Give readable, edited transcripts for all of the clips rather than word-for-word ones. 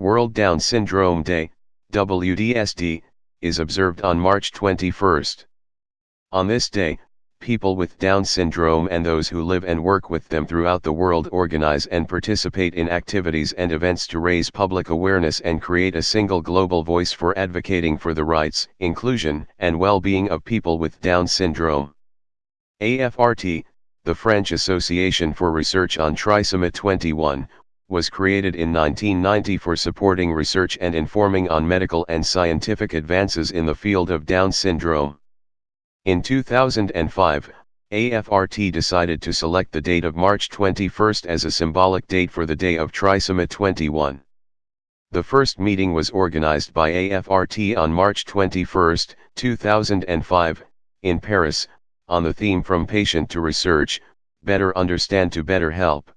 World Down Syndrome Day, WDSD, is observed on March 21. On this day, people with Down syndrome and those who live and work with them throughout the world organize and participate in activities and events to raise public awareness and create a single global voice for advocating for the rights, inclusion, and well-being of people with Down syndrome. AFRT, the French Association for Research on Trisomy 21, was created in 1990 for supporting research and informing on medical and scientific advances in the field of Down syndrome. In 2005, AFRT decided to select the date of March 21 as a symbolic date for the Day of Trisomy 21. The first meeting was organized by AFRT on March 21, 2005, in Paris, on the theme From Patient to Research, Better Understand to Better Help.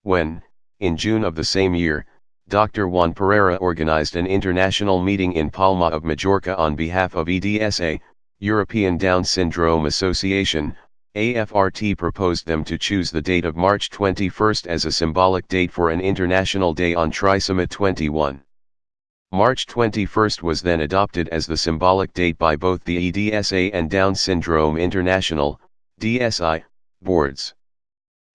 When, in June of the same year, Dr. Juan Pereira organized an international meeting in Palma of Majorca on behalf of EDSA, European Down Syndrome Association. AFRT proposed them to choose the date of March 21 as a symbolic date for an international day on Trisomy 21. March 21 was then adopted as the symbolic date by both the EDSA and Down Syndrome International, DSI, boards.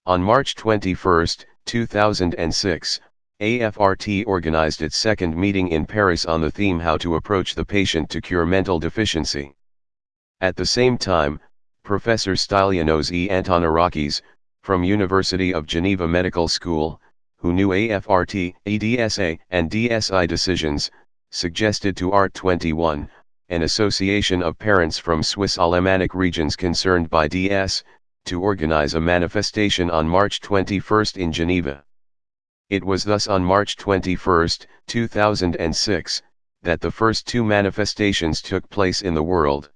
On March 21, 2006, AFRT organized its second meeting in Paris on the theme How to Approach the Patient to Cure Mental Deficiency. At the same time, Professor Stylianos E. Antonarakis, from University of Geneva Medical School, who knew AFRT, EDSA, and DSI decisions, suggested to ART21, an association of parents from Swiss Alemannic regions concerned by DS, to organize a manifestation on March 21 in Geneva. It was thus on March 21, 2006, that the first two manifestations took place in the world.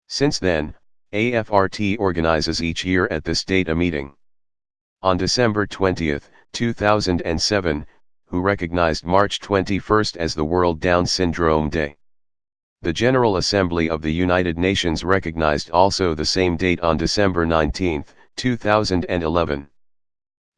Since then, AFRT organizes each year at this date a meeting. On December 20, 2007, who recognized March 21 as the World Down Syndrome Day. The General Assembly of the United Nations recognized also the same date on December 19, 2011.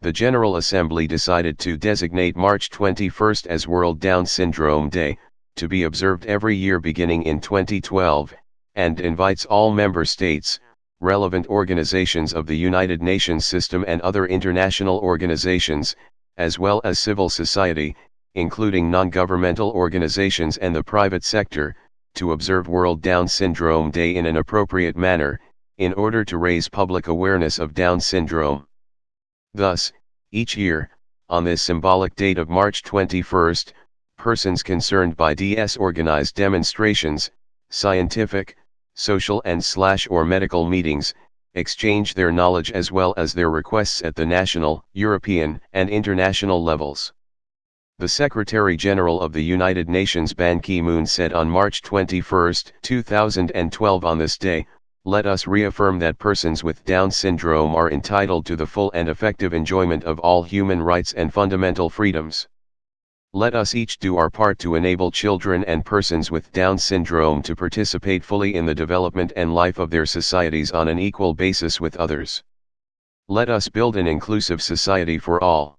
The General Assembly decided to designate March 21 as World Down Syndrome Day, to be observed every year beginning in 2012, and invites all member states, relevant organizations of the United Nations system and other international organizations, as well as civil society, including non-governmental organizations and the private sector, to observe World Down Syndrome Day in an appropriate manner, in order to raise public awareness of Down syndrome. Thus, each year, on this symbolic date of March 21, persons concerned by DS organize demonstrations, scientific, social and/or medical meetings, exchange their knowledge as well as their requests at the national, European, and international levels. The Secretary-General of the United Nations Ban Ki-moon said on March 21, 2012 on this day, "Let us reaffirm that persons with Down syndrome are entitled to the full and effective enjoyment of all human rights and fundamental freedoms. Let us each do our part to enable children and persons with Down syndrome to participate fully in the development and life of their societies on an equal basis with others. Let us build an inclusive society for all."